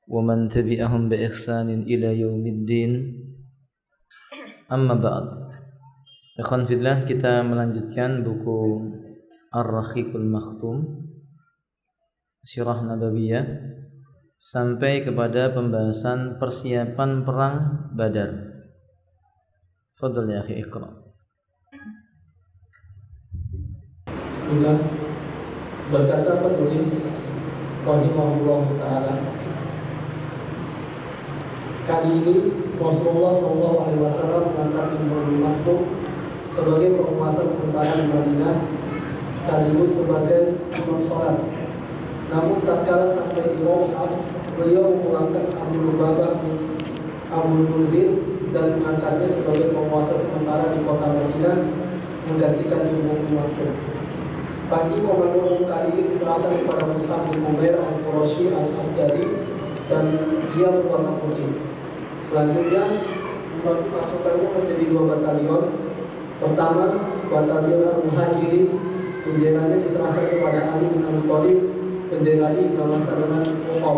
ومن تبعهم بإحسان إلى يوم الدين. Amma ba'd. Ikhwan fillah, kita melanjutkan buku Ar-Rahiqul Makhtum Sirah Nabawiyah sampai kepada pembahasan persiapan perang Badar. Fadhal ya akhi, iqra. Bismillah. Berkata penulis rahimahullah ta'ala, kali ini Rasulullah SAW mengangkat Ibnu Maktum sebagai penguasa sementara di Madinah sekaligus sebagai imam sholat. Namun tatkala sampai di Rauhah, beliau memulangkan Abu Lubabah bin Abdul Munzir dan mengangkatnya sebagai penguasa sementara di kota Madinah menggantikan Ibnu Maktum. Panji komando kali ini diserahkan kepada Mus'ab bin Umair al-Qurashi al-Abdali dan dia berwarna putih. Selanjutnya, membagi pasukannya menjadi 2 batalion. Pertama, batalion Al-Muhajirin, benderanya diserahkan kepada Ali bin Abi Thalib, benderanya dinamatkan dengan Uqaw.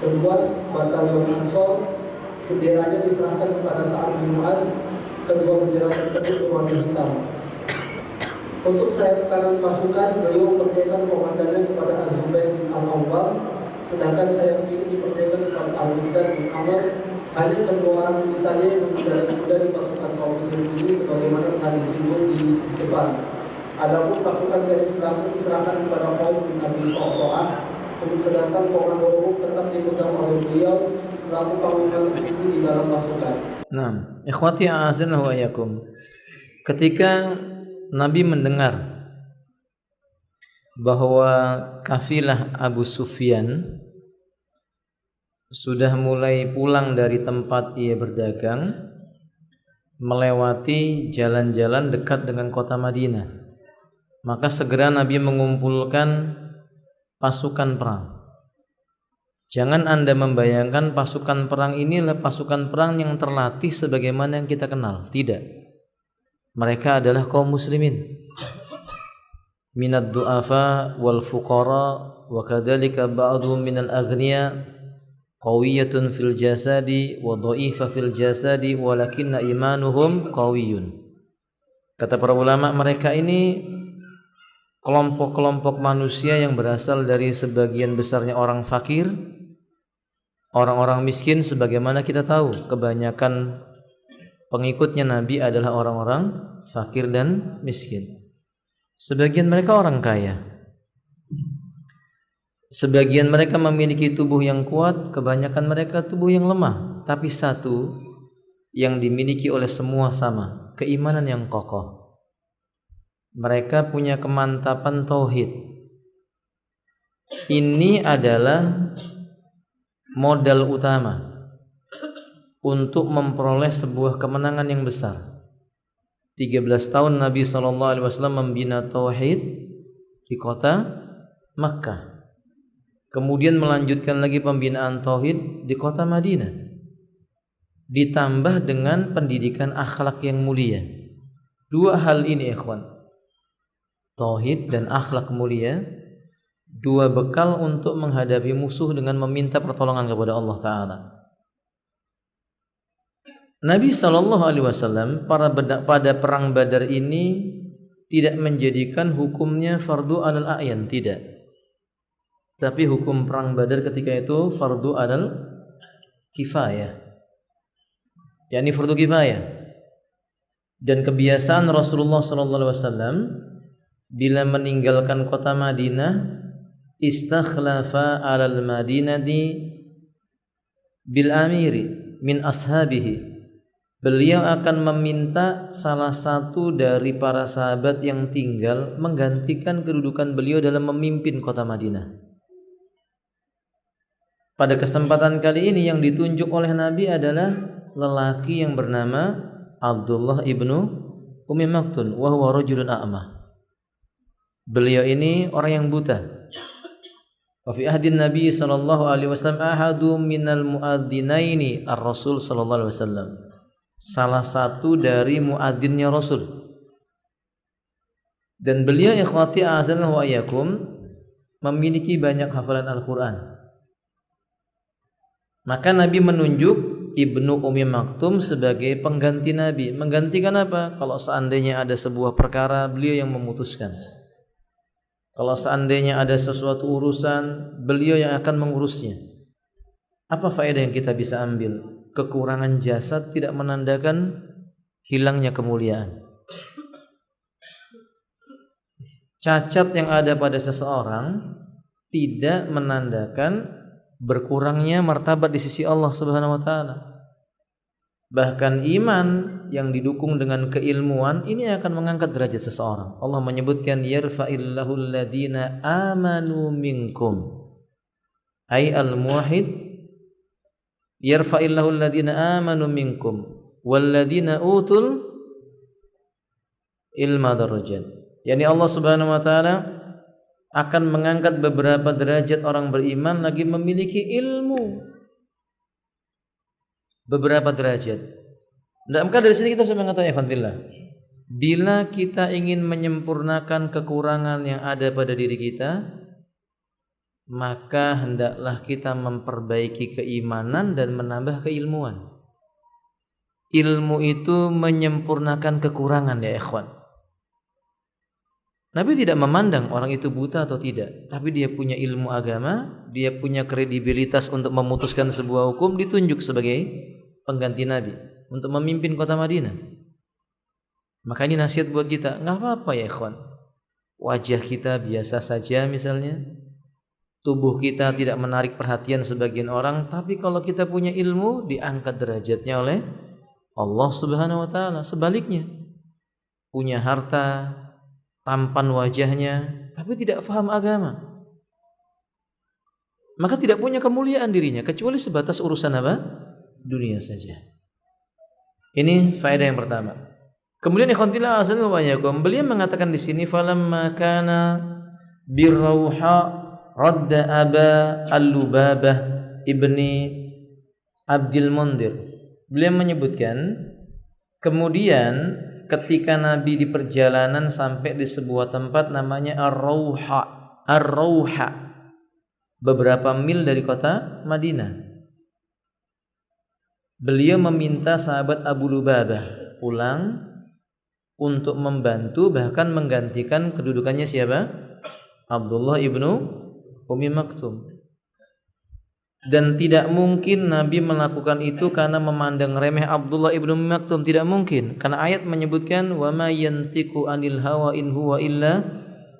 Kedua, batalion Ansor, benderanya diserahkan kepada Sa'ad bin Mu'adz. Kedua bendera tersebut berwarna hitam. Untuk sayap kanan pasukan, beliau mempercayakan komandannya kepada Az-Zubair bin Al-Awwam, sedangkan sayap kiri dipercayakan kepada Al-Muqdad bin Amr. Hanya kedua orang ini saja yang mengendarai kuda di pasukan kaum muslim ini sebagaimana telah disinggung di depan. Adapun pasukan garis belakang diserahkan kepada Qais bin Abi Sa'sa'ah, sedangkan komando umum tetap dipegang oleh beliau selaku panglima inti di dalam pasukan. Nah, ikhwati a'azana wa iyyakum. Ketika Nabi mendengar bahwa kafilah Abu Sufyan sudah mulai pulang dari tempat ia berdagang, melewati jalan-jalan dekat dengan kota Madinah, maka segera Nabi mengumpulkan pasukan perang. Jangan Anda membayangkan pasukan perang ini adalah pasukan perang yang terlatih sebagaimana yang kita kenal. Tidak. Mereka adalah kaum muslimin. Minad du'afa wal fuqara wa kadzalika ba'dhum minal aghniya qawiyatun fil jasadi wa dha'ifa fil jasadi walakinna imanuhum qawiyun. Kata para ulama, mereka ini kelompok-kelompok manusia yang berasal dari sebagian besarnya orang fakir, orang-orang miskin. Sebagaimana kita tahu, kebanyakan pengikutnya Nabi adalah orang-orang fakir dan miskin. Sebagian mereka orang kaya, sebagian mereka memiliki tubuh yang kuat, kebanyakan mereka tubuh yang lemah. Tapi satu yang dimiliki oleh semua sama, keimanan yang kokoh. Mereka punya kemantapan tauhid. Ini adalah modal utama untuk memperoleh sebuah kemenangan yang besar. 13 tahun Nabi SAW membina tauhid di kota Makkah. Kemudian melanjutkan lagi pembinaan tauhid di kota Madinah, ditambah dengan pendidikan akhlak yang mulia. 2 hal ini, ikhwan, tauhid dan akhlak mulia, 2 bekal untuk menghadapi musuh dengan meminta pertolongan kepada Allah Ta'ala. Nabi SAW pada perang Badar ini tidak menjadikan hukumnya fardu alal a'yan, tidak. Tapi hukum perang Badar ketika itu fardu alal kifayah, yakni fardu kifayah. Dan kebiasaan Rasulullah SAW bila meninggalkan kota Madinah, istakhlafa alal madinati bil amiri min ashabihi. Beliau akan meminta salah satu dari para sahabat yang tinggal menggantikan kedudukan beliau dalam memimpin kota Madinah. Pada kesempatan kali ini yang ditunjuk oleh Nabi adalah lelaki yang bernama Abdullah ibnu Ummi Maktum wa huwa rajulun a'ma. Beliau ini orang yang buta. Wa fi ahdin Nabi sallallahu alaihi wasallam ahadu minal muadzinaini ar-Rasul sallallahu alaihi wasallam. Salah satu dari muadzinnya Rasul. Dan beliau ikhwati a'azana wa iyyakum memiliki banyak hafalan Al-Qur'an. Maka Nabi menunjuk Ibnu Ummi Maktum sebagai pengganti Nabi. Menggantikan apa? Kalau seandainya ada sebuah perkara, beliau yang memutuskan. Kalau seandainya ada sesuatu urusan, beliau yang akan mengurusnya. Apa faedah yang kita bisa ambil? Kekurangan jasad tidak menandakan hilangnya kemuliaan. Cacat yang ada pada seseorang tidak menandakan berkurangnya martabat di sisi Allah Subhanahu wa taala. Bahkan iman yang didukung dengan keilmuan ini akan mengangkat derajat seseorang. Allah menyebutkan yarfa'illahu alladhina amanu minkum. Ai al-muwahhid yarfa'illahu alladhina amanu minkum walladhina utul ilma darajat. Yani Allah Subhanahu wa taala akan mengangkat beberapa derajat orang beriman lagi memiliki ilmu. Beberapa derajat. Maka dari sini kita bisa mengatakan alhamdulillah, bila kita ingin menyempurnakan kekurangan yang ada pada diri kita, maka hendaklah kita memperbaiki keimanan dan menambah keilmuan. Ilmu itu menyempurnakan kekurangan ya ikhwan. Nabi tidak memandang orang itu buta atau tidak, tapi dia punya ilmu agama, dia punya kredibilitas untuk memutuskan sebuah hukum, ditunjuk sebagai pengganti Nabi untuk memimpin kota Madinah. Maka ini nasihat buat kita, nggak apa-apa ya ikhwan. Wajah kita biasa saja misalnya, tubuh kita tidak menarik perhatian sebagian orang, tapi kalau kita punya ilmu, diangkat derajatnya oleh Allah Subhanahu wa taala. Sebaliknya, punya harta, tampan wajahnya, tapi tidak faham agama, maka tidak punya kemuliaan dirinya, kecuali sebatas urusan apa? Dunia saja. Ini faedah yang pertama. Kemudian ikhwanillah azza wa jalla, beliau mengatakan di sini falamma kana birrauha radda aba al-lubabah ibni Abdul Mundir. Beliau menyebutkan kemudian ketika Nabi di perjalanan sampai di sebuah tempat namanya Ar-Rauha, beberapa mil dari kota Madinah. Beliau meminta sahabat Abu Lubabah pulang untuk membantu, bahkan menggantikan kedudukannya siapa? Abdullah ibnu Ummi Maktum. Dan tidak mungkin Nabi melakukan itu karena memandang remeh Abdullah ibnu Ummi Maktum, tidak mungkin. Karena ayat menyebutkan wa ma yantiqu anil hawa in huwa illa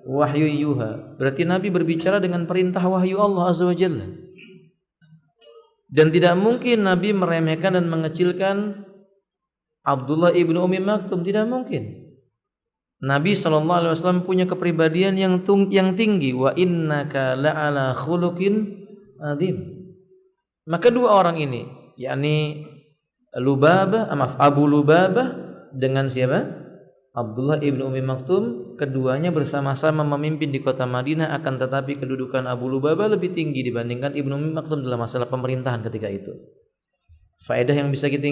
wahyu yuha. Berarti Nabi berbicara dengan perintah wahyu Allah Azza wa Jalla. Dan tidak mungkin Nabi meremehkan dan mengecilkan Abdullah ibnu Ummi Maktum, tidak mungkin. Nabi SAW punya kepribadian yang tinggi. Wa innaka la'ala khuluqin azim. Maka dua orang ini, yakni Abu Lubabah dengan siapa? Abdullah ibnu Ummi Maktum, keduanya bersama-sama memimpin di kota Madinah, akan tetapi kedudukan Abu Lubabah lebih tinggi dibandingkan ibnu Ummi Maktum dalam masalah pemerintahan ketika itu. Faedah yang bisa kita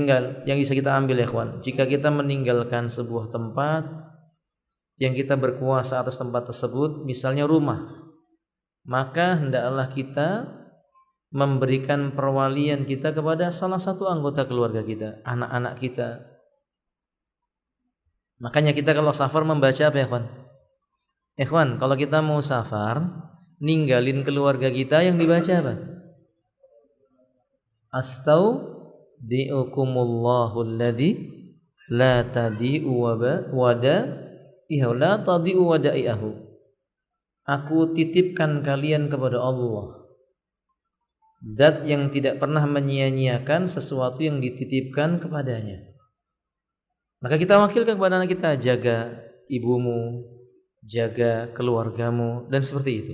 ambil ya kawan, jika kita meninggalkan sebuah tempat yang kita berkuasa atas tempat tersebut, misalnya rumah, maka hendaklah kita memberikan perwalian kita kepada salah satu anggota keluarga kita, anak-anak kita. Makanya kita kalau safar membaca apa ya kawan? Ikhwan, kalau kita mau safar, ninggalin keluarga kita yang dibaca apa? Astaudiukumullahu alladzi la tadi'u wada'i'ahu. Aku titipkan kalian kepada Allah, zat yang tidak pernah menyia-nyiakan sesuatu yang dititipkan kepadanya. Maka kita wakilkan kepada anak kita, jaga ibumu, jaga keluargamu, dan seperti itu.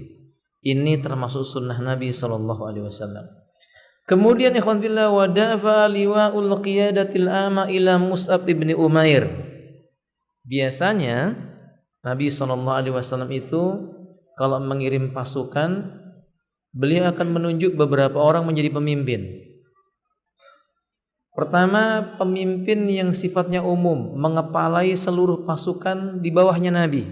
Ini termasuk sunnah Nabi SAW. Kemudian ikhwan fillah, wa dafa liwa'ul qiyadatil ama ila Mus'ab ibni Umair. Biasanya Nabi SAW itu kalau mengirim pasukan, beliau akan menunjuk beberapa orang menjadi pemimpin. Pertama, pemimpin yang sifatnya umum, mengepalai seluruh pasukan di bawahnya Nabi.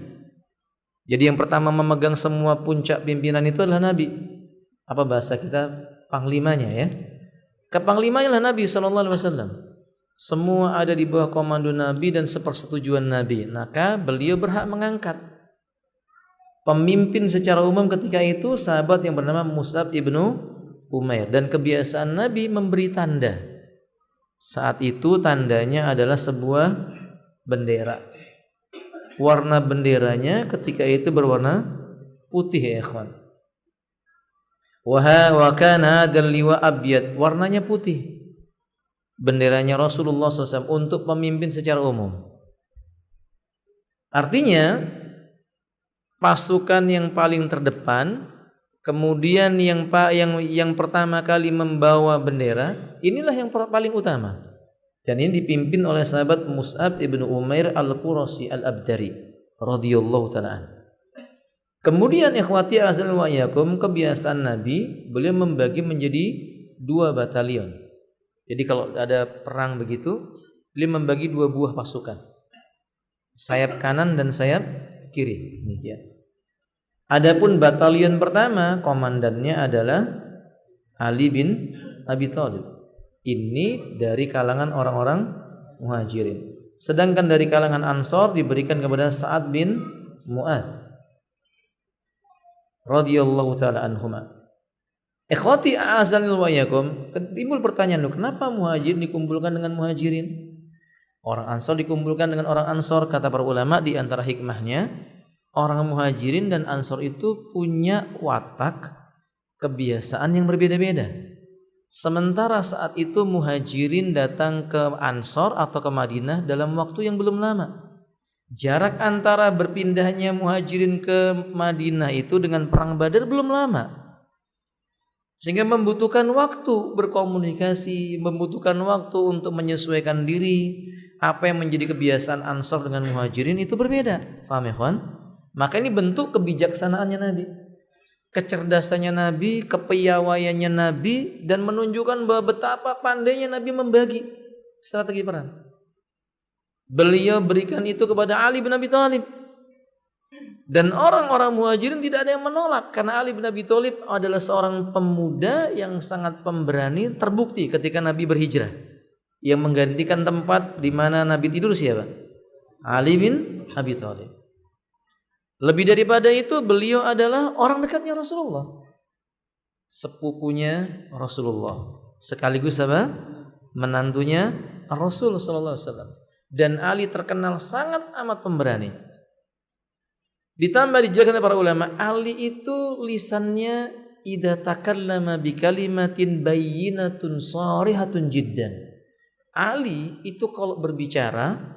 Jadi yang pertama memegang semua puncak pimpinan itu adalah Nabi. Apa bahasa kita? Panglimanya ya. Kepanglimanya lah Nabi sallallahu alaihi wasallam. Semua ada di bawah komando Nabi dan sepersetujuan Nabi. Maka beliau berhak mengangkat pemimpin secara umum ketika itu sahabat yang bernama Mus'ab ibnu Umair, dan kebiasaan Nabi memberi tanda. Saat itu tandanya adalah sebuah bendera. Warna benderanya ketika itu berwarna putih ya ikhwan. Wa kana hadzal liwa abyad, warnanya putih. Benderanya Rasulullah SAW untuk pemimpin secara umum. Artinya pasukan yang paling terdepan, kemudian yang pertama kali membawa bendera, inilah yang paling utama. Dan ini dipimpin oleh sahabat Mus'ab ibnu Umair al-Qurasi al-Abdari radhiyallahu ta'ala. Kemudian ikhwati azan wa iyakum, kebiasaan Nabi, beliau membagi menjadi 2 batalion. Jadi kalau ada perang begitu, beliau membagi 2 buah pasukan, sayap kanan dan sayap kiri. Demikian. Adapun batalion pertama, komandannya adalah Ali bin Abi Thalib. Ini dari kalangan orang-orang Muhajirin. Sedangkan dari kalangan Ansor diberikan kepada Sa'ad bin Mu'adz radhiyallahu taala anhuma. Ikhwati a'azanil wa iyyakum, timbul pertanyaan, kenapa Muhajirin dikumpulkan dengan Muhajirin? Orang Ansor dikumpulkan dengan orang Ansor. Kata para ulama di antara hikmahnya, orang Muhajirin dan Ansor itu punya watak kebiasaan yang berbeda-beda. Sementara saat itu Muhajirin datang ke Ansor atau ke Madinah dalam waktu yang belum lama. Jarak antara berpindahnya Muhajirin ke Madinah itu dengan perang Badar belum lama. Sehingga membutuhkan waktu berkomunikasi, membutuhkan waktu untuk menyesuaikan diri. Apa yang menjadi kebiasaan Ansor dengan Muhajirin itu berbeda. Faham ya kawan? Maka ini bentuk kebijaksanaannya Nabi, kecerdasannya Nabi, kepiawaiannya Nabi, dan menunjukkan bahwa betapa pandainya Nabi membagi strategi perang. Beliau berikan itu kepada Ali bin Abi Thalib. Dan orang-orang Muhajirin tidak ada yang menolak, karena Ali bin Abi Thalib adalah seorang pemuda yang sangat pemberani. Terbukti ketika Nabi berhijrah, yang menggantikan tempat di mana Nabi tidur siapa? Ali bin Abi Thalib. Lebih daripada itu, beliau adalah orang dekatnya Rasulullah, sepupunya Rasulullah, sekaligus apa? Menantunya Rasul sallallahu alaihi wasallam. Dan Ali terkenal sangat amat pemberani. Ditambah dijelaskan para ulama, Ali itu lisannya idza takallama bi kalimatin bayyinatun sharihatun jiddan. Ali itu kalau berbicara,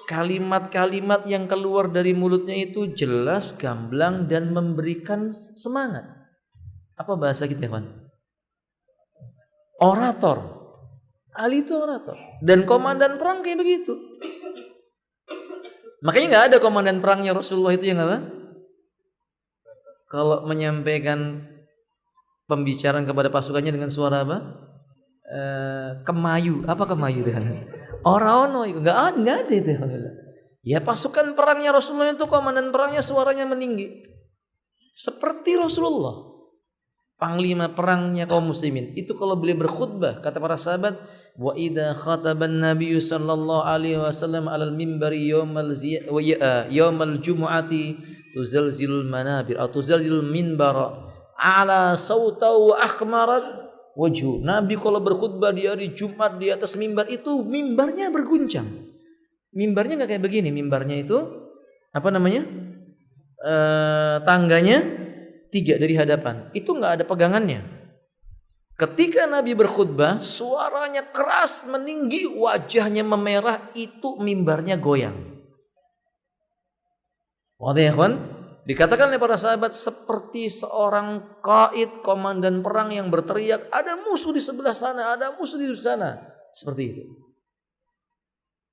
kalimat-kalimat yang keluar dari mulutnya itu jelas, gamblang, dan memberikan semangat. Apa bahasa kita, kawan? Orator. Ali itu orator. Dan komandan perang kayak begitu. Makanya nggak ada komandan perangnya Rasulullah itu yang apa? Kalau menyampaikan pembicaraan kepada pasukannya dengan suara apa? Kemayu. Apa kemayu itu kan? Oraono itu nggak ada itu. Ya pasukan perangnya Rasulullah itu komandan perangnya suaranya meninggi, seperti Rasulullah. Panglima perangnya kaum muslimin itu kalau beliau berkhutbah, kata para sahabat, wa idza khataban nabiyyu sallallahu alaihi wasallam alal minbari yaumal jumu'ati tuzalzilul manabir atau tuzalzilul minbara ala sautau akhmarat wajhu. Nabi kalau berkhutbah di hari Jumat di atas mimbar itu mimbarnya berguncang. Mimbarnya enggak kayak begini, mimbarnya itu apa namanya? Tangganya 3 dari hadapan, itu nggak ada pegangannya. Ketika Nabi berkhutbah, suaranya keras, meninggi, wajahnya memerah, itu mimbarnya goyang. Wadah ya kawan, dikatakan oleh para sahabat seperti seorang qaid, komandan perang yang berteriak, ada musuh di sebelah sana, ada musuh di sana, seperti itu.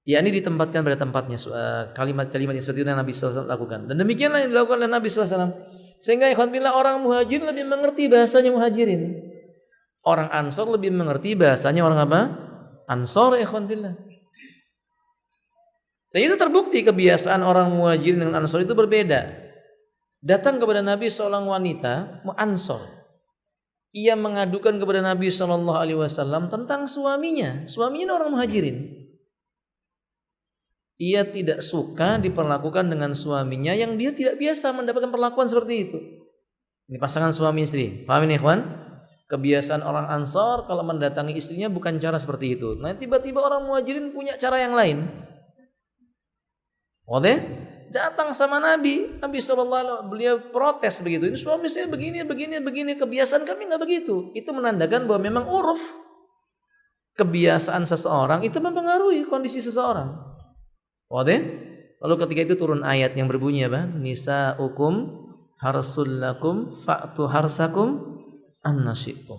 Ya ini ditempatkan pada tempatnya kalimat-kalimat yang seperti itu yang Nabi SAW lakukan. Dan demikianlah yang dilakukan oleh Nabi SAW. Sehingga ikhwan billah orang Muhajirin lebih mengerti bahasanya Muhajirin. Orang Ansor lebih mengerti bahasanya orang apa? Ansor ikhwan billah. Dan itu terbukti kebiasaan orang Muhajirin dengan Ansor itu berbeda. Datang kepada Nabi seorang wanita Ansor ia mengadukan kepada Nabi Shallallahu Alaihi Wasallam tentang suaminya. Suaminya orang Muhajirin. Ia tidak suka diperlakukan dengan suaminya yang dia tidak biasa mendapatkan perlakuan seperti itu. Ini pasangan suami istri. Paham ini, ikhwan? Kebiasaan orang Ansor kalau mendatangi istrinya bukan cara seperti itu. Nah, tiba-tiba orang Muhajirin punya cara yang lain. Oke? Datang sama Nabi Sallallahu Alaihi Wasallam, beliau protes begitu. Ini suami saya begini, kebiasaan kami nggak begitu. Itu menandakan bahwa memang uruf, kebiasaan seseorang itu mempengaruhi kondisi seseorang. Oke? Lalu ketika itu turun ayat yang berbunyi apa? Nisa'ukum harsul lakum fa'tu harsakum annasyitum.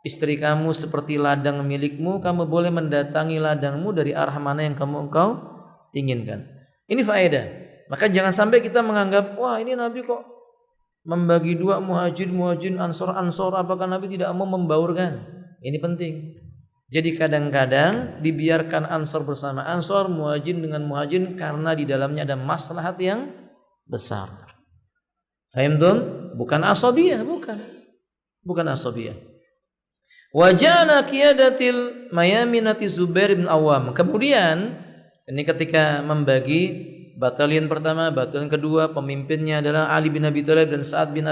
Istri kamu seperti ladang milikmu, kamu boleh mendatangi ladangmu dari arah mana yang engkau inginkan. Ini faedah. Maka jangan sampai kita menganggap, wah ini Nabi kok membagi dua muhajirin, ansor, apakah Nabi tidak mau membaurkan? Ini penting. Jadi kadang-kadang dibiarkan ansor bersama ansor, muhajirin dengan muhajirin karena di dalamnya ada maslahat yang besar. Fahim tuh? Bukan asabiyah, bukan asabiyah. Wajana qiyadatil mayaminati Zubair bin Awam. Kemudian ini ketika membagi batalion pertama, batalion kedua, pemimpinnya adalah Ali bin Abi Thalib dan Sa'ad bin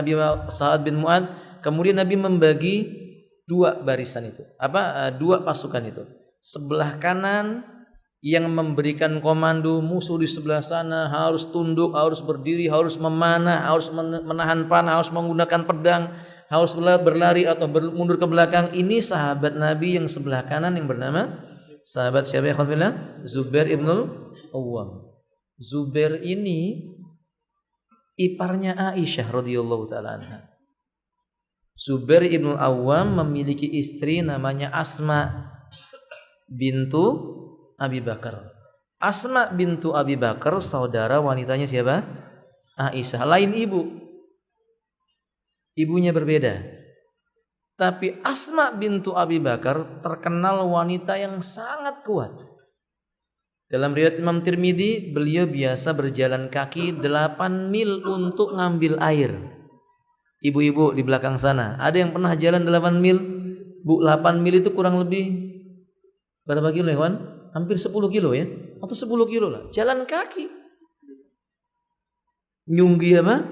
Mu'ad. Kemudian Nabi membagi dua barisan itu. Dua pasukan itu. Sebelah kanan yang memberikan komando, musuh di sebelah sana harus tunduk, harus berdiri, harus memanah, harus menahan panah, harus menggunakan pedang, harus berlari atau mundur ke belakang. Ini sahabat Nabi yang sebelah kanan yang bernama sahabat siapa ya khawfillah? Zubair ibnul Awwam. Zubair ini iparnya Aisyah radhiyallahu taala anha. Zubair ibnul Awwam memiliki istri namanya Asma bintu Abi Bakar. Asma bintu Abi Bakar saudara wanitanya siapa? Aisyah. Lain ibu. Ibunya berbeda. Tapi Asma bintu Abi Bakar terkenal wanita yang sangat kuat. Dalam riwayat Imam Tirmidzi, beliau biasa berjalan kaki 8 mil untuk ngambil air. Ibu-ibu di belakang sana, ada yang pernah jalan 8 mil? Bu, 8 mil itu kurang lebih berapa kilo ya, Wan? Hampir 10 kilo ya? Atau 10 kilo lah. Jalan kaki. Nyunggi apa?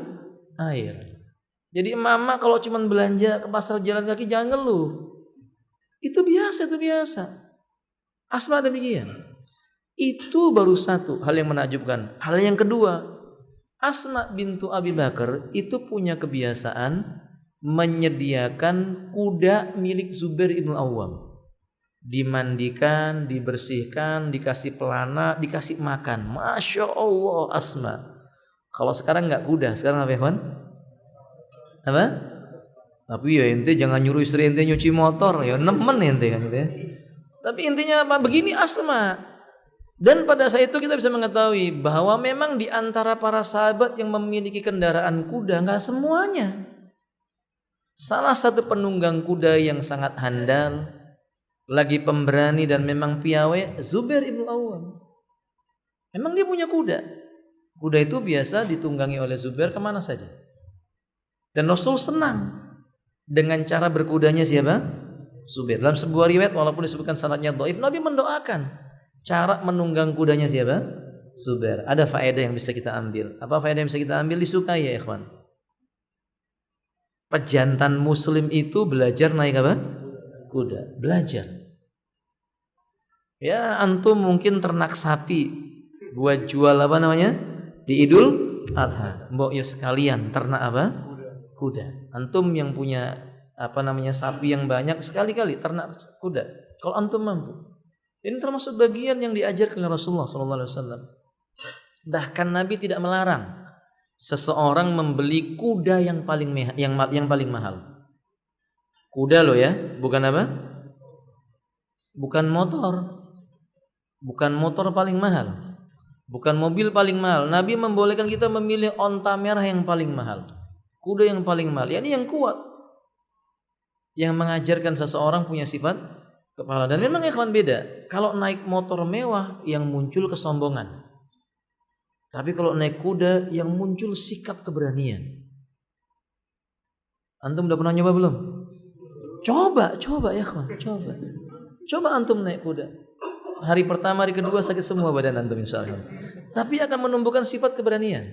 Air. Jadi mama kalau cuma belanja ke pasar jalan kaki jangan ngeluh. Itu biasa. Asma demikian. Itu baru satu hal yang menakjubkan. Hal yang kedua, Asma bintu Abi Bakar itu punya kebiasaan menyediakan kuda milik Zubair ibn Awwam. Dimandikan, dibersihkan, dikasih pelana, dikasih makan. Masya Allah Asma. Kalau sekarang nggak kuda, sekarang apa ya, Wan? Apa? Tapi ya ente jangan nyuruh istri ente nyuci motor, ya nemen ente kan gitu ya. Tapi intinya apa? Begini Asma. Dan pada saat itu kita bisa mengetahui bahwa memang di antara para sahabat yang memiliki kendaraan kuda nggak semuanya. Salah satu penunggang kuda yang sangat handal, lagi pemberani dan memang piawai, Zubair ibn Awwam. Memang dia punya kuda. Kuda itu biasa ditunggangi oleh Zubair kemana saja. Dan Rasul senang dengan cara berkudanya siapa? Zubair. Dalam sebuah riwayat walaupun disebutkan sanadnya dhaif, Nabi mendoakan cara menunggang kudanya siapa? Zubair. Ada faedah yang bisa kita ambil. Apa faedah yang bisa kita ambil? Disukai ya ikhwan. Pejantan muslim itu belajar naik apa? Kuda. Belajar. Ya antum mungkin ternak sapi buat jual apa namanya? Di Idul Adha. Mbok ya sekalian ternak apa? Kuda. Antum yang punya apa namanya sapi yang banyak sekali-kali ternak kuda. Kalau antum mampu. Ini termasuk bagian yang diajarkan oleh Rasulullah SAW. Bahkan Nabi tidak melarang seseorang membeli kuda yang paling mahal. Kuda loh ya, bukan apa? Bukan motor. Bukan motor paling mahal. Bukan mobil paling mahal. Nabi membolehkan kita memilih onta merah yang paling mahal. Kuda yang paling mahal. Ya, ini yang kuat. Yang mengajarkan seseorang punya sifat kepala. Dan memang ikhwan beda. Kalau naik motor mewah yang muncul kesombongan. Tapi kalau naik kuda yang muncul sikap keberanian. Antum udah pernah nyoba belum? Coba ya kawan, coba. Coba antum naik kuda. Hari pertama, hari kedua sakit semua badan antum insyaallah. Tapi akan menumbuhkan sifat keberanian.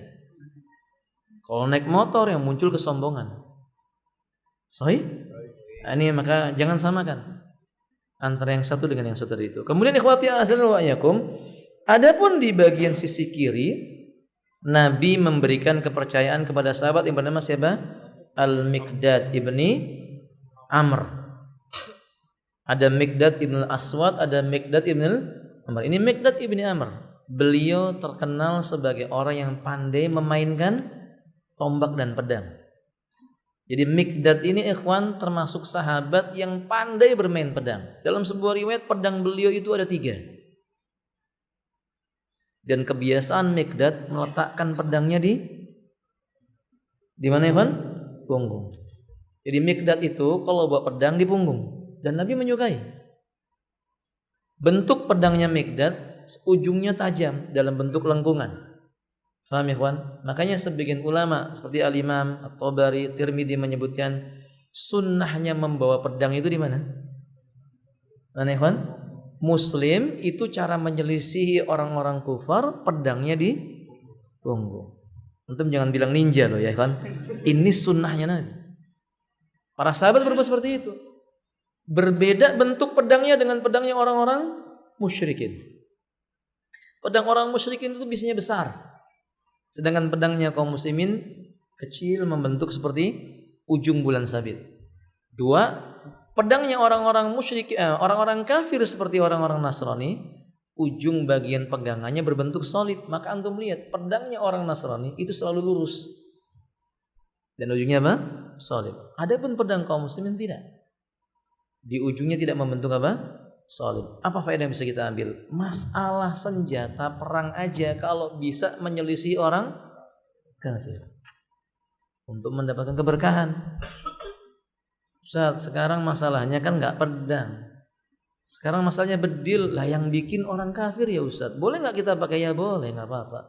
Kalau naik motor yang muncul kesombongan. Sahih? Ini maka jangan samakan antara yang satu dengan yang satu itu. Kemudian ikhwati azan wa iyyakum, adapun di bagian sisi kiri Nabi memberikan kepercayaan kepada sahabat yang bernama siapa? Al-Miqdad ibni Amr. Ada Miqdad ibn al-Aswad, ada Miqdad ibn Amr. Ini Miqdad ibni Amr. Beliau terkenal sebagai orang yang pandai memainkan tombak dan pedang. Jadi Miqdad ini ikhwan termasuk sahabat yang pandai bermain pedang. Dalam sebuah riwayat pedang beliau itu ada 3. Dan kebiasaan Miqdad meletakkan pedangnya di mana ikhwan? Punggung. Jadi Miqdad itu kalau bawa pedang di punggung. Dan Nabi menyukai. Bentuk pedangnya Miqdad ujungnya tajam dalam bentuk lengkungan. Faham ya kawan? Makanya sebagian ulama seperti Al-Imam At-Tabari, Tirmidzi menyebutkan sunnahnya membawa pedang itu di mana? Mana ya kawan? Muslim itu cara menyelisihi orang-orang kufar, pedangnya di punggung. Antum jangan bilang ninja loh ya kawan. Ini sunnahnya Nabi. Para sahabat berbuat seperti itu. Berbeda bentuk pedangnya dengan pedangnya orang-orang musyrikin. Pedang orang musyrikin itu biasanya besar. Sedangkan pedangnya kaum muslimin kecil membentuk seperti ujung bulan sabit. 2, pedangnya orang-orang musyrik, orang-orang kafir seperti orang-orang Nasrani, ujung bagian pegangannya berbentuk solid. Maka antum lihat pedangnya orang Nasrani itu selalu lurus. Dan ujungnya apa? Solid. Adapun pedang kaum muslimin tidak. Di ujungnya tidak membentuk apa? Solid. Apa faedah yang bisa kita ambil? Masalah senjata perang aja kalau bisa menyelisih orang kafir untuk mendapatkan keberkahan. Ustaz, sekarang masalahnya kan nggak pedang. Sekarang masalahnya bedil lah yang bikin orang kafir ya Ustaz. Boleh nggak kita pakai? Ya boleh, nggak apa-apa.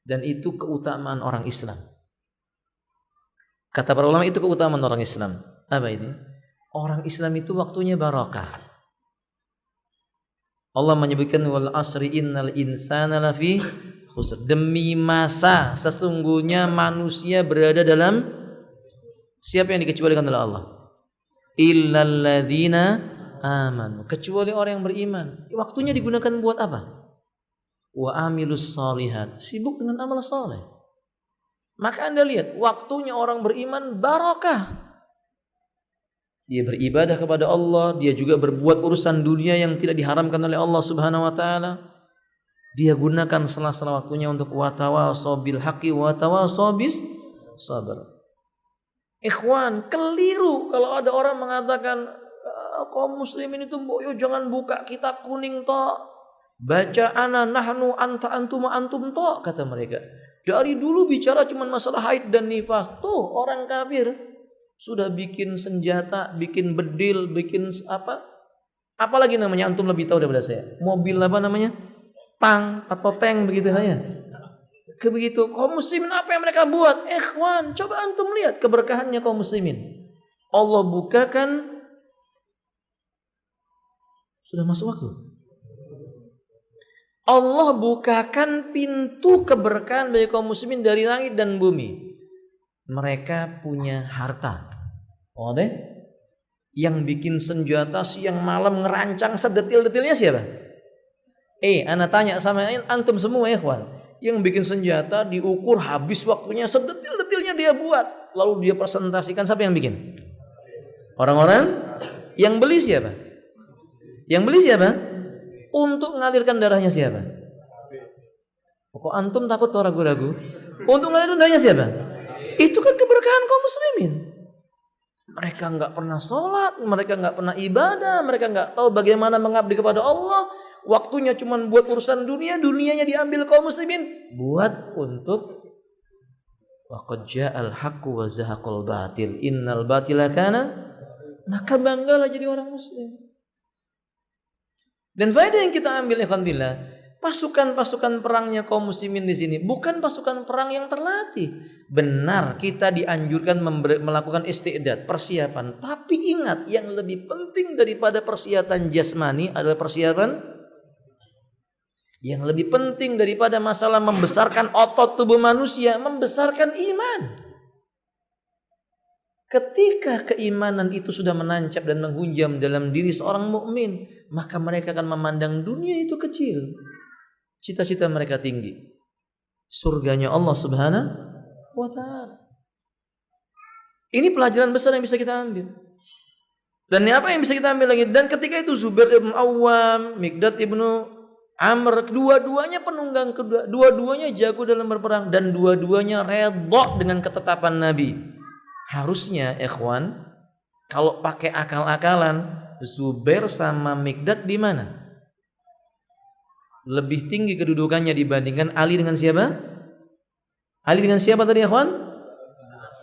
Dan itu keutamaan orang Islam. Kata para ulama itu keutamaan orang Islam. Apa ini? Orang Islam itu waktunya barakah. Allah menyebutkan wal asri innal insana lafi khusr. Demi masa sesungguhnya manusia berada dalam siapa yang dikecualikan oleh Allah? Illal ladzina amanu. Kecuali orang yang beriman. Waktunya digunakan buat apa? Wa amilus shalihat. Sibuk dengan amal saleh. Maka Anda lihat waktunya orang beriman barakah. Dia beribadah kepada Allah, dia juga berbuat urusan dunia yang tidak diharamkan oleh Allah Subhanahu wa taala. Dia gunakan sela-sela waktunya untuk watawasau bil haqqi watawasau bis sabr. Ikhwan, keliru kalau ada orang mengatakan kaum muslimin itu boyo jangan buka kitab kuning toh. Baca ana nahnu anta antuma antum toh kata mereka. Dari dulu bicara cuma masalah haid dan nifas. Tuh orang kafir sudah bikin senjata, bikin bedil, bikin apa? Apalagi namanya antum lebih tahu daripada saya. Mobil apa namanya? Tang atau tank begitu ya. Begitu. Kaum muslimin apa yang mereka buat? Ikhwan, coba antum lihat keberkahannya kaum muslimin. Allah bukakan. Sudah masuk waktu. Allah bukakan pintu keberkahan bagi kaum muslimin dari langit dan bumi. Mereka punya harta. Oke? Yang bikin senjata siang malam ngerancang sedetil-detilnya siapa? Ana tanya sama antum semua ya kawan. Yang bikin senjata diukur habis waktunya sedetil-detilnya dia buat. Lalu dia presentasikan, siapa yang bikin? Orang-orang yang beli siapa? Yang beli siapa? Untuk mengalirkan darahnya siapa? Kok antum takut atau ragu-ragu? Untuk mengalirkan darahnya siapa? Itu kan keberkahan kaum muslimin. Mereka nggak pernah sholat, mereka nggak pernah ibadah, mereka nggak tahu bagaimana mengabdi kepada Allah. Waktunya cuma buat urusan dunia, dunianya diambil kaum muslimin buat untuk waqad ja'al haqqu wa zahaqal batil innal batila kana. Maka banggalah jadi orang muslim. Dan faedah yang kita ambil ikhwan billah, Pasukan-pasukan perangnya kaum muslimin di sini bukan pasukan perang yang terlatih. Benar, kita dianjurkan melakukan istidad, persiapan. Tapi ingat, yang lebih penting daripada persiapan jasmani adalah persiapan. Yang lebih penting daripada masalah membesarkan otot tubuh manusia, membesarkan iman. Ketika keimanan itu sudah menancap dan menghunjam dalam diri seorang mukmin, maka mereka akan memandang dunia itu kecil. Cita-cita mereka tinggi. Surganya Allah Subhanahu wa ta'ala. Ini pelajaran besar yang bisa kita ambil. Dan apa yang bisa kita ambil lagi? Dan ketika itu Zubair ibn Awwam, Miqdad ibnu Amr, dua-duanya penunggang kedua, dua-duanya jago dalam berperang dan dua-duanya redha dengan ketetapan Nabi. Harusnya ikhwan, kalau pakai akal-akalan, Zubair sama Miqdad di mana? Lebih tinggi kedudukannya dibandingkan Ali dengan siapa? Ali dengan siapa tadi ikhwan?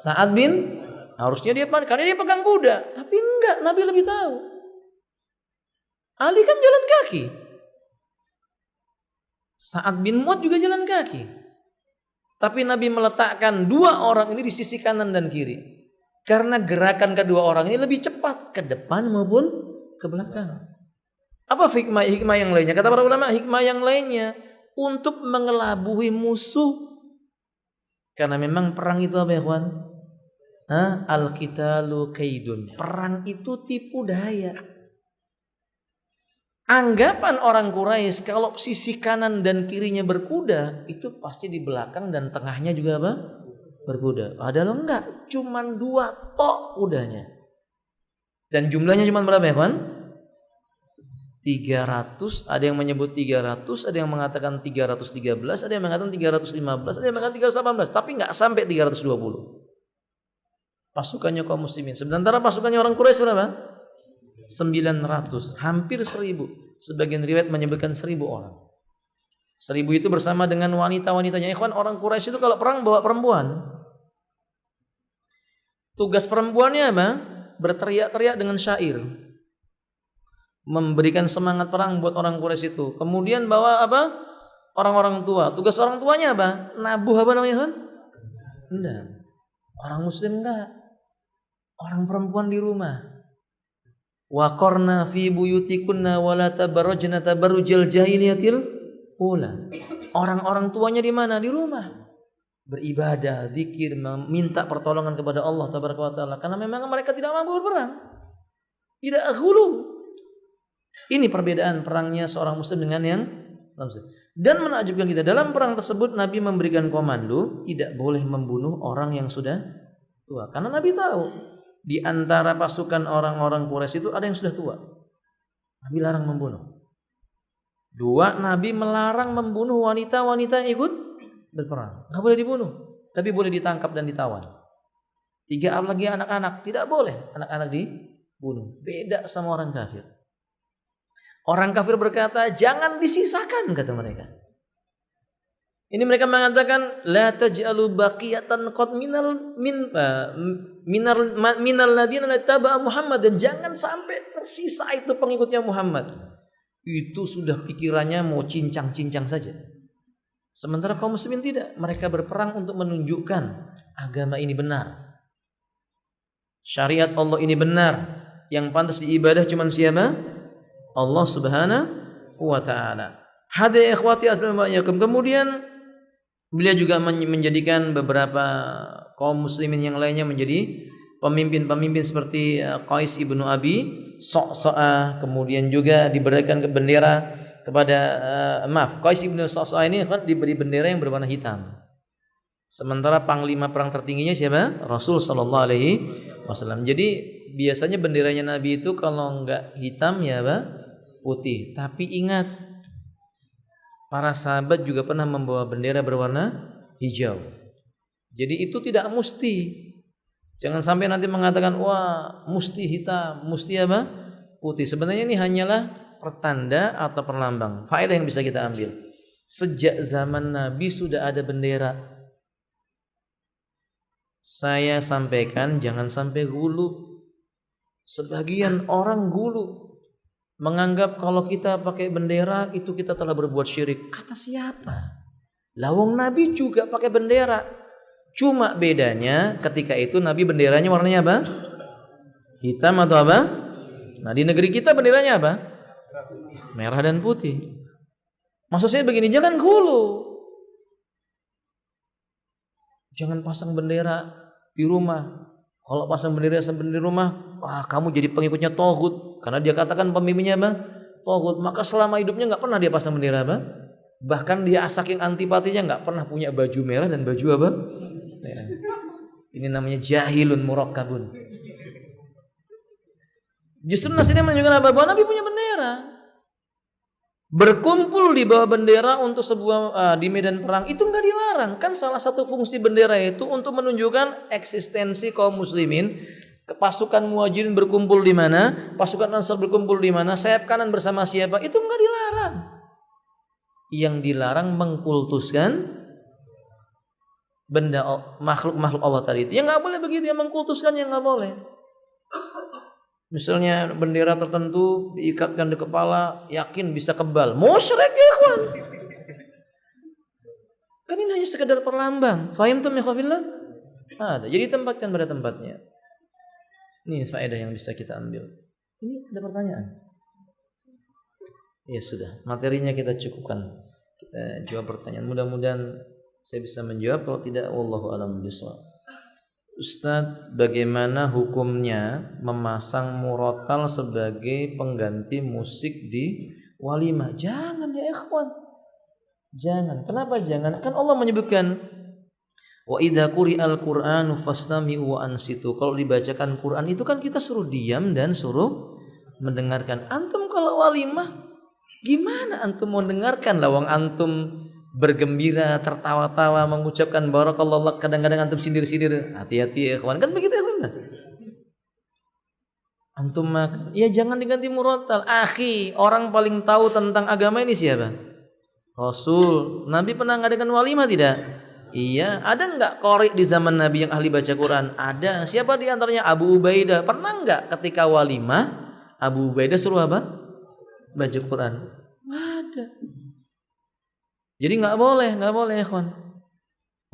Sa'ad bin, harusnya dia karena dia pegang kuda, tapi enggak, Nabi lebih tahu. Ali kan jalan kaki. Sa'ad bin Mu'adz juga jalan kaki. Tapi Nabi meletakkan dua orang ini di sisi kanan dan kiri. Karena gerakan kedua orang ini lebih cepat ke depan maupun ke belakang. Apa hikmah yang lainnya? Kata para ulama, hikmah yang lainnya untuk mengelabui musuh. Karena memang perang itu apa ya kawan? Al-qitalu kaidun. Perang itu tipu daya. Anggapan orang Quraisy kalau sisi kanan dan kirinya berkuda, itu pasti di belakang dan tengahnya juga apa? Berkuda. Padahal enggak, cuman 2 tok kudanya. Dan jumlahnya cuma berapa ya kawan? 300, ada yang menyebut 300, ada yang mengatakan 313, ada yang mengatakan 315, ada yang mengatakan 318, tapi enggak sampai 320. Pasukannya kaum muslimin. Sementara pasukannya orang Quraisy berapa? 900, hampir 1000. Sebagian riwayat menyebutkan 1000 orang. 1000 itu bersama dengan wanita-wanitanya. Ikhwan, orang Quraisy itu kalau perang bawa perempuan. Tugas perempuannya apa? Berteriak-teriak dengan syair. Memberikan semangat perang buat orang Quraisy itu. Kemudian bawa apa? Orang-orang tua. Tugas orang tuanya apa? Nabuh apa namanya, ikhwan? Enggak. Orang muslim enggak. Orang perempuan di rumah. Wa qarna fi buyutikunna wa la tabarrajna tabarrujal jahiliyatil ula. Orang-orang tuanya di mana? Di rumah. Beribadah, zikir, meminta pertolongan kepada Allah tabaraka wa taala karena memang mereka tidak mampu berperang. Tidak hulu. Ini perbedaan perangnya seorang muslim dengan yang muslim. Dan menakjubkan kita, dalam perang tersebut Nabi memberikan komando tidak boleh membunuh orang yang sudah tua. Karena Nabi tahu di antara pasukan orang-orang Quraisy itu ada yang sudah tua. Nabi larang membunuh. 2, Nabi melarang membunuh wanita-wanita yang ikut berperang. Nggak boleh dibunuh, tapi boleh ditangkap dan ditawan. 3, apalagi anak-anak, tidak boleh anak-anak dibunuh. Beda sama orang kafir. Orang kafir berkata, jangan disisakan, kata mereka. Ini mereka mengatakan, la taj'alu baqiyatan qad minal ladina taba'a Muhammad, dan jangan sampai tersisa itu pengikutnya Muhammad. Itu sudah pikirannya mau cincang-cincang saja. Sementara kaum muslimin tidak, mereka berperang untuk menunjukkan agama ini benar. Syariat Allah ini benar. Yang pantas diibadah cuma siapa? Allah Subhanahu wa taala. Hadirin ikhwati assalamualaikum. Kemudian beliau juga menjadikan beberapa kaum muslimin yang lainnya menjadi pemimpin-pemimpin seperti Qais ibnu Abi Sa'sa'ah, kemudian juga diberikan ke bendera kepada Qais ibnu Sa'sa'ah ini kan diberi bendera yang berwarna hitam. Sementara panglima perang tertingginya siapa? Rasul sallallahu alaihi wasallam. Jadi biasanya benderanya Nabi itu kalau enggak hitam ya apa? Putih. Tapi ingat, para sahabat juga pernah membawa bendera berwarna hijau. Jadi itu tidak mesti. Jangan sampai nanti mengatakan wah mesti hitam, mesti apa? Putih. Sebenarnya ini hanyalah pertanda atau perlambang. Faedah yang bisa kita ambil. Sejak zaman Nabi sudah ada bendera. Saya sampaikan jangan sampai gulu. Sebagian orang gulu. menganggap kalau kita pakai bendera itu kita telah berbuat syirik. Kata siapa? Lawang Nabi juga pakai bendera. Cuma bedanya ketika itu Nabi benderanya warnanya apa? Hitam atau apa? Nah di negeri kita benderanya apa? Merah dan putih. Maksud saya begini, jangan hulu. Jangan pasang bendera di rumah. Kalau pasang bendera di rumah, wah kamu jadi pengikutnya Tohut. Karena dia katakan pemimpinnya apa? Tohut. Maka selama hidupnya nggak pernah dia pasang bendera apa? Bahkan dia saking antipatinya nggak pernah punya baju merah dan baju apa? Ini namanya jahilun murakkabun. Justru nasihatnya menunjukkan apa? Bahwa Nabi punya bendera. Berkumpul di bawah bendera untuk sebuah di medan perang itu nggak dilarang. Kan salah satu fungsi bendera itu untuk menunjukkan eksistensi kaum muslimin. Pasukan muhajirin berkumpul di mana, pasukan ansar berkumpul di mana, sayap kanan bersama siapa, itu nggak dilarang. Yang dilarang mengkultuskan benda makhluk-makhluk Allah tadi itu. Ya nggak boleh begitu, yang mengkultuskan yang nggak boleh. Misalnya bendera tertentu diikatkan di kepala, yakin bisa kebal. Musyrik ya kawan. Kan ini hanya sekedar perlambang. Fahim tuh ya kawan? Jadi tempatkan pada tempatnya. Ini faedah yang bisa kita ambil. Ini ada pertanyaan? Ya sudah, materinya kita cukupkan. Kita jawab pertanyaan. Mudah-mudahan saya bisa menjawab. Kalau tidak, wallahu a'lam bishawab. Ustadz, bagaimana hukumnya memasang murotal sebagai pengganti musik di walimah? Jangan ya ikhwan. Jangan. Kenapa jangan? Kan Allah menyebutkan wa idza quri'al Qur'anu fastami'u wa ansitu. Kalau dibacakan Quran itu kan kita suruh diam dan suruh mendengarkan. Antum kalau walimah gimana antum mau dengarkan? Lawang antum bergembira, tertawa-tawa, mengucapkan barakallahu, kadang-kadang antum sindir-sindir. Hati-hati ya kawan, kan begitu ya kawan. Antum ya jangan diganti murotal. Akhi, orang paling tahu tentang agama ini siapa? Rasul. Nabi pernah ngadakan walimah tidak? Iya. Ada enggak qori di zaman Nabi yang ahli baca Quran? Ada. Siapa di antaranya? Abu Ubaidah. Pernah enggak ketika walimah Abu Ubaidah suruh apa? Baca Quran? Enggak ada. Jadi nggak boleh kawan.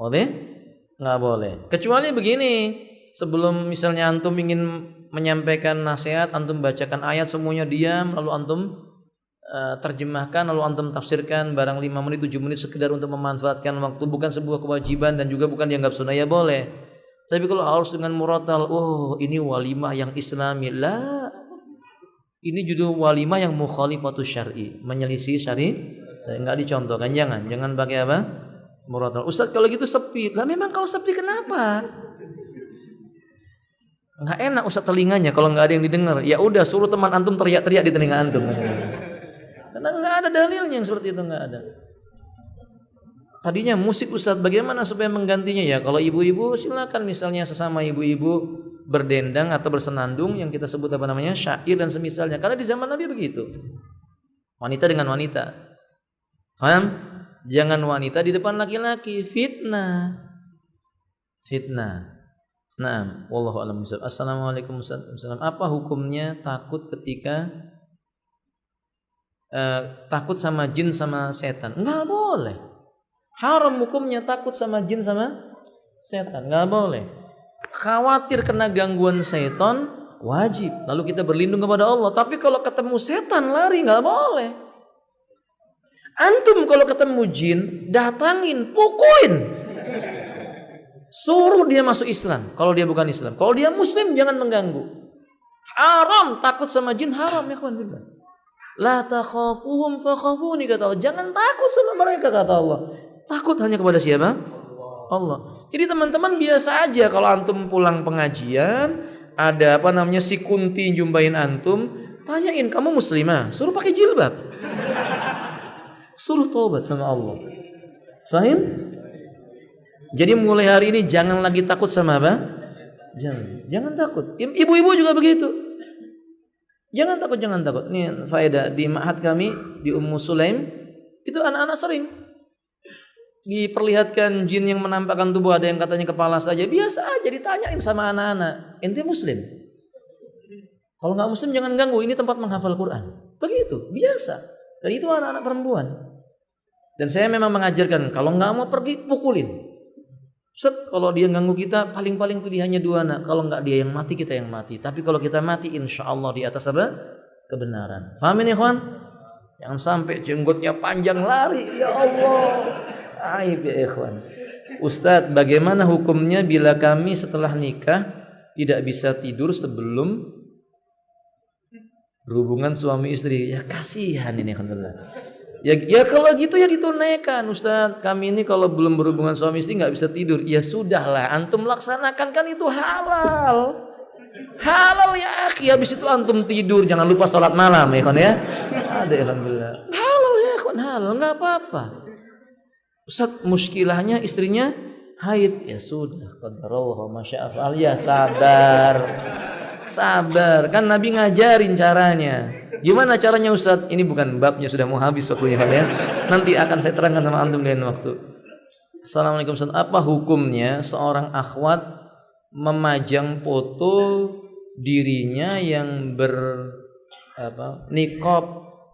Boleh? Nggak boleh. Kecuali begini, sebelum misalnya antum ingin menyampaikan nasihat, antum bacakan ayat semuanya diam, lalu antum terjemahkan, lalu antum tafsirkan barang 5 menit, 7 menit sekedar untuk memanfaatkan waktu, bukan sebuah kewajiban dan juga bukan dianggap sunnah, ya boleh. Tapi kalau harus dengan murotal, oh ini walimah yang islami, lah. Ini judul walimah yang mukhalifatus syar'i, menyelisih syari'. Enggak dicontohkan, jangan pakai apa? Murotal. Ustaz kalau gitu sepi. Lah memang kalau sepi kenapa? Enggak enak Ustaz telinganya kalau enggak ada yang didengar. Ya udah suruh teman antum teriak-teriak di telinga antum. Karena enggak ada dalilnya yang seperti itu, enggak ada. Tadinya musik Ustaz, bagaimana supaya menggantinya ya? Kalau ibu-ibu silakan misalnya sesama ibu-ibu berdendang atau bersenandung yang kita sebut apa namanya? Syair dan semisalnya. Karena di zaman Nabi begitu. Wanita dengan wanita. Paham? Jangan wanita di depan laki-laki, fitnah. Naam, wallahu a'lam bishawab. Assalamualaikum warahmatullahi. Apa hukumnya takut ketika takut sama jin sama setan? Enggak boleh. Haram hukumnya takut sama jin sama setan, enggak boleh. Khawatir kena gangguan setan wajib. Lalu kita berlindung kepada Allah. Tapi kalau ketemu setan lari enggak boleh. Antum kalau ketemu jin, datangin, pukuin. Suruh dia masuk Islam kalau dia bukan Islam. Kalau dia Muslim jangan mengganggu. Haram takut sama jin, haram ya kawan. La takhafuhum fakhafuni kata Allah. Jangan takut sama mereka kata Allah. Takut hanya kepada siapa? Allah. Jadi teman-teman biasa aja kalau antum pulang pengajian, ada apa namanya si Kunti jumpain antum, tanyain kamu muslimah, suruh pakai jilbab. Suruh taubat sama Allah. Fahim? Jadi mulai hari ini jangan lagi takut sama apa? Jangan takut. Ibu-ibu juga begitu. Jangan takut. Ini faedah di ma'had kami di Ummu Sulaim, itu anak-anak sering diperlihatkan jin yang menampakkan tubuh, ada yang katanya kepala saja. Biasa aja ditanyain sama anak-anak, ente muslim? Kalau nggak muslim jangan ganggu, ini tempat menghafal Quran. Begitu, biasa. Dan itu anak-anak perempuan. Dan saya memang mengajarkan kalau nggak mau pergi pukulin. Set, kalau dia ganggu kita paling-paling pilihannya 2 anak. Kalau nggak dia yang mati, kita yang mati. Tapi kalau kita mati, insya Allah di atas apa? Kebenaran. Paham ini, ikhwan? Jangan sampai jenggotnya panjang lari. Ya Allah, aib ya ikhwan. Ustadz, bagaimana hukumnya bila kami setelah nikah tidak bisa tidur sebelum berhubungan suami istri? Ya kasihan ini, alhamdulillah. Ya kalau gitu ya ditunaikan, Ustaz. Kami ini kalau belum berhubungan suami istri nggak bisa tidur. Ya sudahlah, antum laksanakan, kan itu halal. Halal ya akhi. Habis itu antum tidur, jangan lupa sholat malam ya kan ya. Ada, alhamdulillah. Halal ya kan, halal, nggak apa-apa. Ustaz, muskilahnya istrinya haid. Ya sudah, qadarullah ma syaa fa'al. Ya sabar. Sabar, kan Nabi ngajarin caranya. Gimana caranya Ustaz? Ini bukan babnya, sudah mau habis waktunya kan ya. Nanti akan saya terangkan sama antum lain waktu. Assalamualaikum Ustaz. Apa hukumnya seorang akhwat memajang foto dirinya yang niqab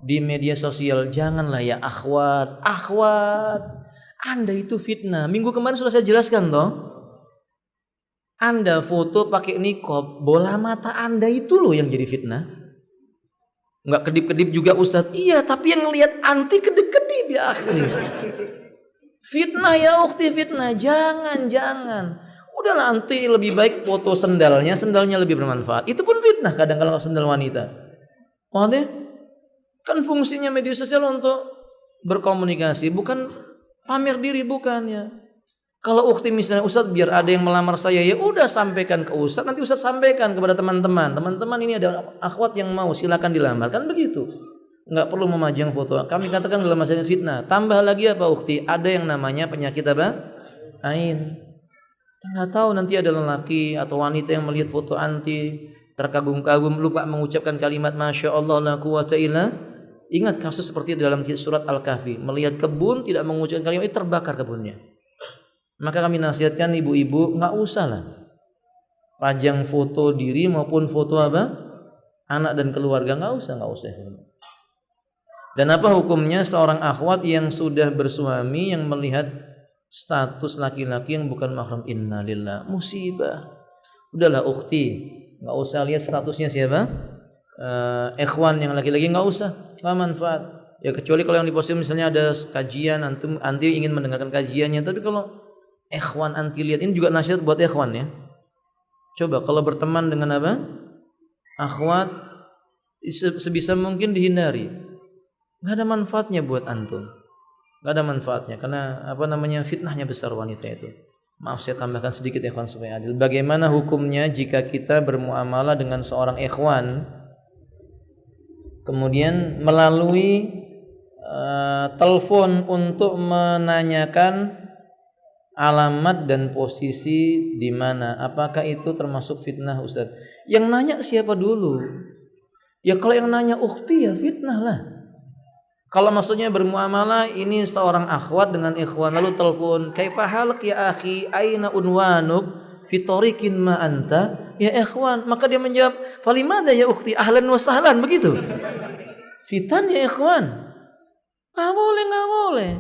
di media sosial? Janganlah ya akhwat. Anda itu fitnah. Minggu kemarin sudah saya jelaskan toh. Anda foto pakai niqab, bola mata Anda itu loh yang jadi fitnah. Enggak kedip-kedip juga Ustaz. Iya, tapi yang lihat anti kedip-kedip ya akhi. Fitnah ya ukhti, fitnah. Jangan. Udahlah, anti lebih baik foto sendalnya lebih bermanfaat. Itu pun fitnah kadang kalau sendal wanita. Maksudnya kan fungsinya media sosial untuk berkomunikasi, bukan pamer diri, bukan ya. Kalau ukhti misalnya, Ustaz biar ada yang melamar saya, ya udah sampaikan ke Ustaz, nanti Ustaz sampaikan kepada teman-teman. Teman-teman ini ada akhwat yang mau, silakan dilamar, kan begitu. Enggak perlu memajang foto. Kami katakan dalam masalah fitnah. Tambah lagi apa ukhti? Ada yang namanya penyakit apa? Ain. Kita nggak tahu nanti ada lelaki atau wanita yang melihat foto anti, terkagum-kagum, lupa mengucapkan kalimat Masya Allah la quwata illa. Ingat kasus seperti dalam surat Al-Kahfi, melihat kebun tidak mengucapkan kalimat, terbakar kebunnya. Maka kami nasihatkan ibu-ibu, nggak usah lah pajang foto diri maupun foto apa anak dan keluarga, nggak usah. Dan apa hukumnya seorang akhwat yang sudah bersuami yang melihat status laki-laki yang bukan mahram? Innalillah, musibah. Udahlah ukhti, nggak usah lihat statusnya siapa. Ikhwan yang laki-laki nggak usah, nggak manfaat. Ya kecuali kalau yang diposting misalnya ada kajian, anti ingin mendengarkan kajiannya. Tapi kalau ikhwan anti lihat, ini juga nasihat buat ikhwan ya. Coba kalau berteman dengan apa? Akhwat, sebisa mungkin dihindari. Nggak ada manfaatnya buat antum. Nggak ada manfaatnya karena fitnahnya besar wanita itu. Maaf saya tambahkan sedikit ikhwan supaya adil. Bagaimana hukumnya jika kita bermuamalah dengan seorang ikhwan kemudian melalui telepon untuk menanyakan alamat dan posisi di mana? Apakah itu termasuk fitnah Ustaz? Yang nanya siapa dulu? Ya kalau yang nanya ukhti ya fitnah lah. Kalau maksudnya bermuamalah ini seorang akhwat dengan ikhwan lalu telepon, "Kaifa halak ya akhi? Aina unwanuk? Fi tariqin ma anta?" Ya ikhwan, maka dia menjawab, "Falimada ya ukhti? Ahlan wa sahlan." Begitu. Fitan ya ikhwan. Enggak boleh.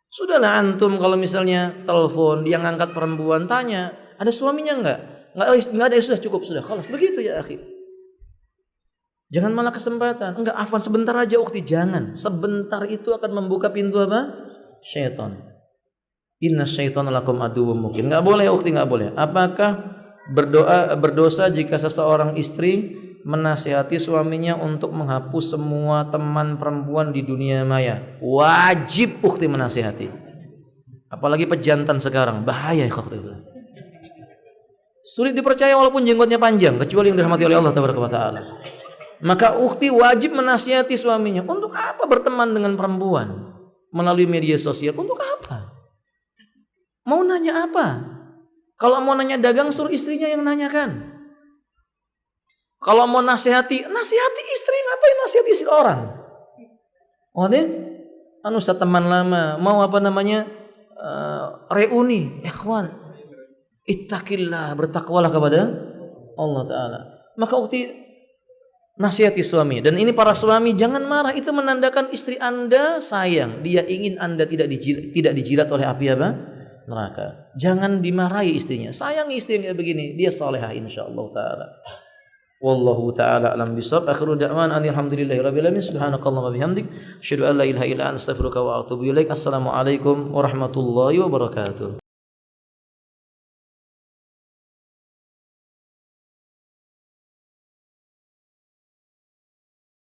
Sudahlah antum kalau misalnya telepon dia ngangkat perempuan, tanya, "Ada suaminya enggak?" Enggak ada, ya sudah cukup, sudah khalas. Begitu ya akhi. Jangan malah kesempatan. Enggak, afwan sebentar aja ukhti, jangan. Sebentar itu akan membuka pintu apa? Syaitan. Inna syaitana lakum aduwwum mubin. Enggak boleh ukhti, enggak boleh. Apakah berdosa jika seseorang istri menasihati suaminya untuk menghapus semua teman perempuan di dunia maya? Wajib ukhti menasihati. Apalagi pejantan sekarang, bahaya ya ukhti. Sulit dipercaya walaupun jenggotnya panjang, kecuali yang dirahmati oleh Allah tabaraka wa taala. Maka ukhti wajib menasihati suaminya. Untuk apa berteman dengan perempuan melalui media sosial? Untuk apa? Mau nanya apa? Kalau mau nanya dagang, suruh istrinya yang nanyakan. Kalau mau nasihati istri, ngapain nasihati istri orang? Teman lama mau reuni, ikhwan, ittaqillah, bertakwalah kepada Allah Ta'ala. Maka ukhti Nasihati suami. Dan ini para suami jangan marah, itu menandakan istri Anda sayang. Dia ingin Anda tidak dijilat oleh api apa? Neraka. Jangan dimarahi istrinya. Sayangi istri yang begini, dia salehah insyaallah taala. Wallahu taala alam bisawab. Akhiru da'wan alhamdulillahi rabbil alamin. Subhanakallahumma wa bihamdik, asyhadu an la ilaha illa anta astaghfiruka wa atubu ilaik. Assalamualaikum warahmatullahi wabarakatuh.